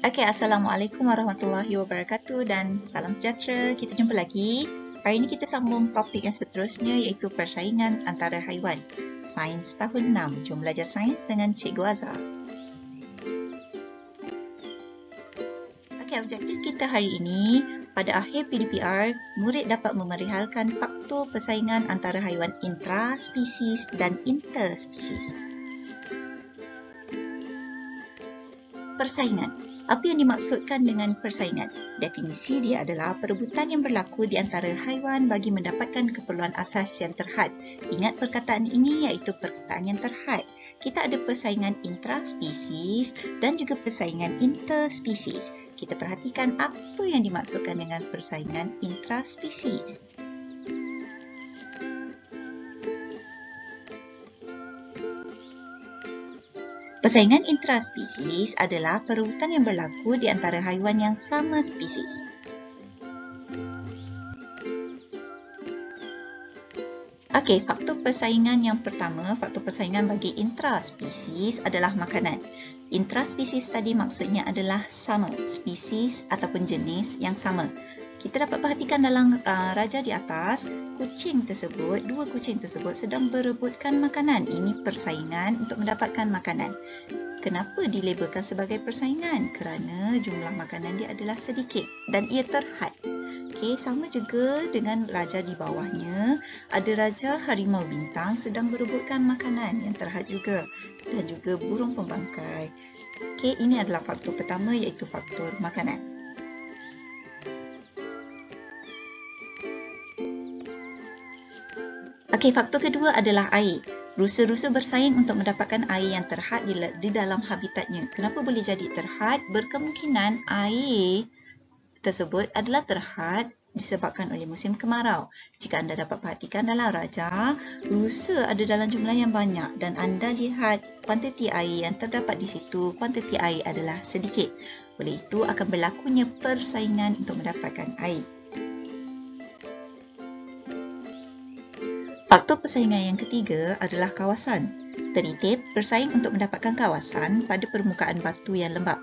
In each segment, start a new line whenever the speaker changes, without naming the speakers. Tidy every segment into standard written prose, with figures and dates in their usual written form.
Okey, Assalamualaikum warahmatullahi wabarakatuh dan salam sejahtera. Kita jumpa lagi. Hari ini kita sambung topik yang seterusnya iaitu persaingan antara haiwan. Sains tahun 6. Jom belajar sains dengan Cikgu Azhar. Okey, objektif kita hari ini, pada akhir PDPR, murid dapat memerihalkan faktor persaingan antara haiwan intraspesies dan interspesies. Persaingan. Apa yang dimaksudkan dengan persaingan? Definisi dia adalah perebutan yang berlaku di antara haiwan bagi mendapatkan keperluan asas yang terhad. Ingat perkataan ini iaitu perkataan yang terhad. Kita ada persaingan intraspesies dan juga persaingan interspesies. Kita perhatikan apa yang dimaksudkan dengan persaingan intraspesies. Persaingan intraspesies adalah perebutan yang berlaku di antara haiwan yang sama spesies. Okey, faktor persaingan yang pertama, faktor persaingan bagi intraspesies adalah makanan. Intraspesies tadi maksudnya adalah sama, spesies ataupun jenis yang sama. Kita dapat perhatikan dalam raja di atas, dua kucing tersebut sedang berebutkan makanan. Ini persaingan untuk mendapatkan makanan. Kenapa dilabelkan sebagai persaingan? Kerana jumlah makanan dia adalah sedikit dan ia terhad. Okey, sama juga dengan raja di bawahnya. Ada raja harimau bintang sedang berebutkan makanan yang terhad juga. Dan juga burung pembangkai. Okey, ini adalah faktor pertama iaitu faktor makanan. Okey, faktor kedua adalah air. Rusa-rusa bersaing untuk mendapatkan air yang terhad di dalam habitatnya. Kenapa boleh jadi terhad? Berkemungkinan air tersebut adalah terhad disebabkan oleh musim kemarau. Jika anda dapat perhatikan dalam raja, rusa ada dalam jumlah yang banyak dan anda lihat kuantiti air yang terdapat di situ, kuantiti air adalah sedikit. Oleh itu akan berlakunya persaingan untuk mendapatkan air. Faktor persaingan yang ketiga adalah kawasan. Tertib bersaing untuk mendapatkan kawasan pada permukaan batu yang lembap.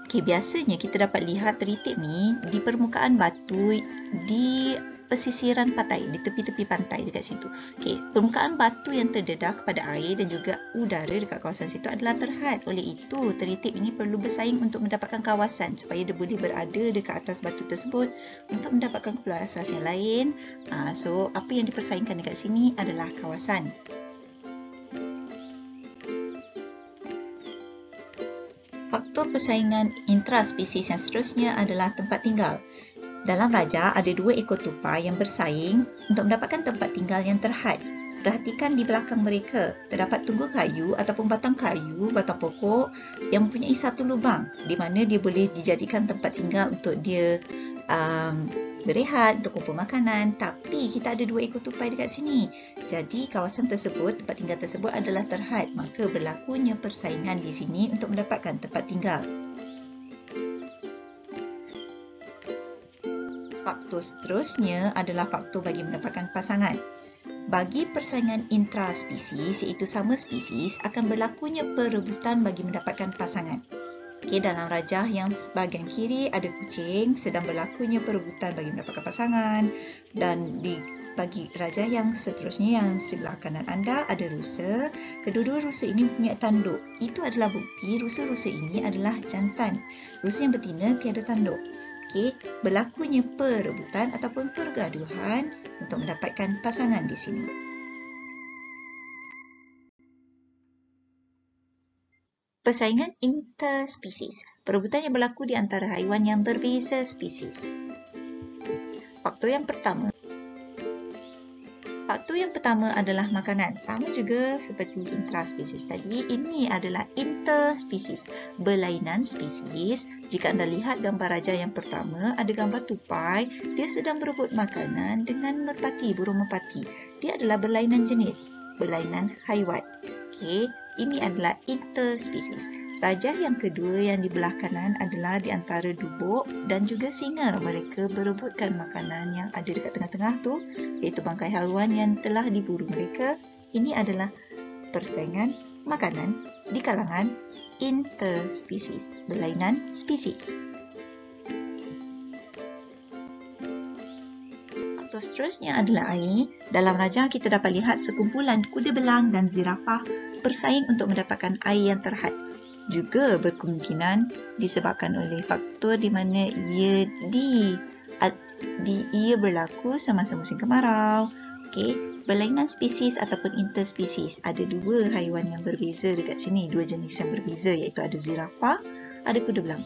Okey, biasanya kita dapat lihat tertib ni di permukaan batu di pesisiran pantai, di tepi-tepi pantai dekat situ. Okey, permukaan batu yang terdedah kepada air dan juga udara dekat kawasan situ adalah terhad. Oleh itu, tertib ini perlu bersaing untuk mendapatkan kawasan supaya dia boleh berada dekat atas batu tersebut untuk mendapatkan keperluan asas yang lain. So, apa yang dipersaingkan dekat sini adalah kawasan. Faktor persaingan intraspesies yang seterusnya adalah tempat tinggal. Dalam raja ada 2 ekor tupai yang bersaing untuk mendapatkan tempat tinggal yang terhad. Perhatikan di belakang mereka, terdapat tunggu kayu ataupun batang kayu, batang pokok yang mempunyai satu lubang di mana dia boleh dijadikan tempat tinggal untuk dia berehat, untuk kumpul makanan. Tapi kita ada 2 ekor tupai dekat sini. Jadi kawasan tersebut, tempat tinggal tersebut adalah terhad. Maka berlakunya persaingan di sini untuk mendapatkan tempat tinggal. Faktor seterusnya adalah faktor bagi mendapatkan pasangan. Bagi persaingan intraspesies iaitu sama spesies akan berlakunya perebutan bagi mendapatkan pasangan. Okey, dalam rajah yang bahagian kiri ada kucing sedang berlakunya perebutan bagi mendapatkan pasangan dan bagi rajah yang seterusnya yang sebelah kanan anda ada rusa. Kedua-dua rusa ini mempunyai tanduk. Itu adalah bukti rusa-rusa ini adalah jantan. Rusa yang betina tiada tanduk. Okey, berlakunya perebutan ataupun pergaduhan untuk mendapatkan pasangan di sini. Persaingan interspesies, perebutan yang berlaku di antara haiwan yang berbeza spesies. Faktor yang pertama adalah makanan. Sama juga seperti intraspesies tadi, ini adalah interspesies, berlainan spesies. Jika anda lihat gambar raja yang pertama, ada gambar tupai, dia sedang berebut makanan dengan merpati, burung merpati. Dia adalah berlainan jenis, berlainan haiwan. Okey, ini adalah interspesies. Raja yang kedua yang di belah kanan adalah di antara dubuk dan juga singa. Mereka berebutkan makanan yang ada dekat tengah-tengah tu, iaitu bangkai haiwan yang telah diburu mereka. Ini adalah persaingan makanan di kalangan interspesies, berlainan spesies. Faktor seterusnya adalah air. Dalam rajah kita dapat lihat sekumpulan kuda belang dan zirafah bersaing untuk mendapatkan air yang terhad. Juga berkemungkinan disebabkan oleh faktor di mana ia berlaku semasa musim kemarau. Okey, berlainan spesies ataupun interspesies. Ada dua haiwan yang berbeza dekat sini, dua jenis yang berbeza, iaitu ada zirafah, ada kuda belang.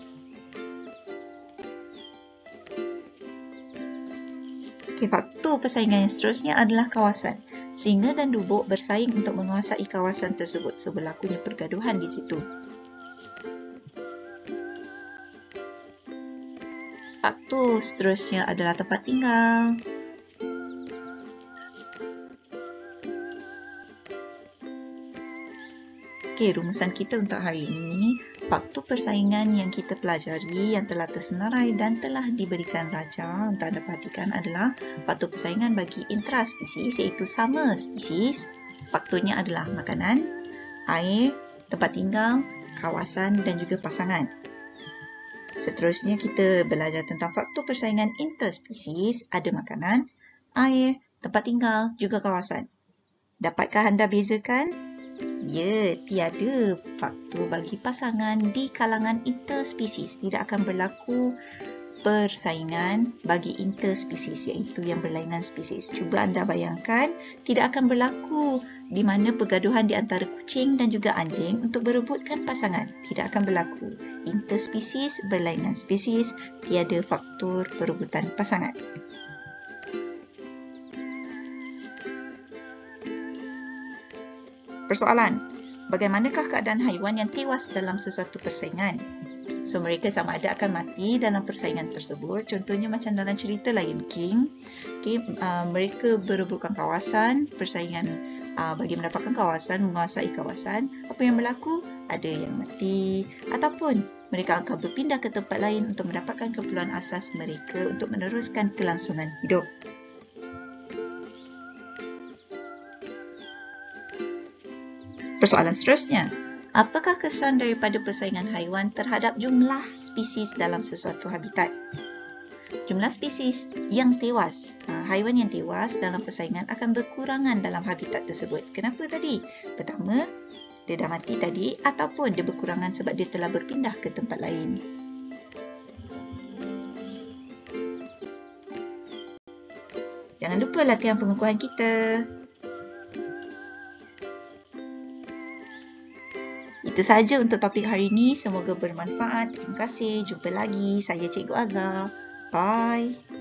Okey, faktor persaingan yang seterusnya adalah kawasan. Singa dan dubuk bersaing untuk menguasai kawasan tersebut, so berlakunya pergaduhan di situ. Faktor seterusnya adalah tempat tinggal. Okey, rumusan kita untuk hari ini, faktor persaingan yang kita pelajari yang telah tersenarai dan telah diberikan raja untuk anda perhatikan adalah faktor persaingan bagi intraspesies, iaitu sama spesies. Faktornya adalah makanan, air, tempat tinggal, kawasan dan juga pasangan. Seterusnya kita belajar tentang faktor persaingan interspesies, ada makanan, air, tempat tinggal, juga kawasan. Dapatkah anda bezakan? Ya, tiada faktor bagi pasangan di kalangan interspesies. Tidak akan berlaku persaingan bagi interspesies, iaitu yang berlainan spesies. Cuba anda bayangkan, tidak akan berlaku di mana pergaduhan di antara kucing dan juga anjing untuk berebutkan pasangan. Tidak akan berlaku. Interspesies, berlainan spesies, tiada faktor perebutan pasangan. Persoalan, bagaimanakah keadaan haiwan yang tewas dalam sesuatu persaingan? So, mereka sama ada akan mati dalam persaingan tersebut. Contohnya macam dalam cerita Lion King. Okay, mereka berebutkan kawasan, persaingan bagi mendapatkan kawasan, menguasai kawasan. Apa yang berlaku? Ada yang mati. Ataupun mereka akan berpindah ke tempat lain untuk mendapatkan keperluan asas mereka untuk meneruskan kelangsungan hidup. Persoalan seterusnya, apakah kesan daripada persaingan haiwan terhadap jumlah spesies dalam sesuatu habitat? Jumlah spesies yang tewas, haiwan yang tewas dalam persaingan akan berkurangan dalam habitat tersebut. Kenapa tadi? Pertama, dia dah mati tadi, ataupun dia berkurangan sebab dia telah berpindah ke tempat lain. Jangan lupa latihan pengukuhan kita. Itu sahaja untuk topik hari ini. Semoga bermanfaat. Terima kasih. Jumpa lagi. Saya Cikgu Azhar. Bye.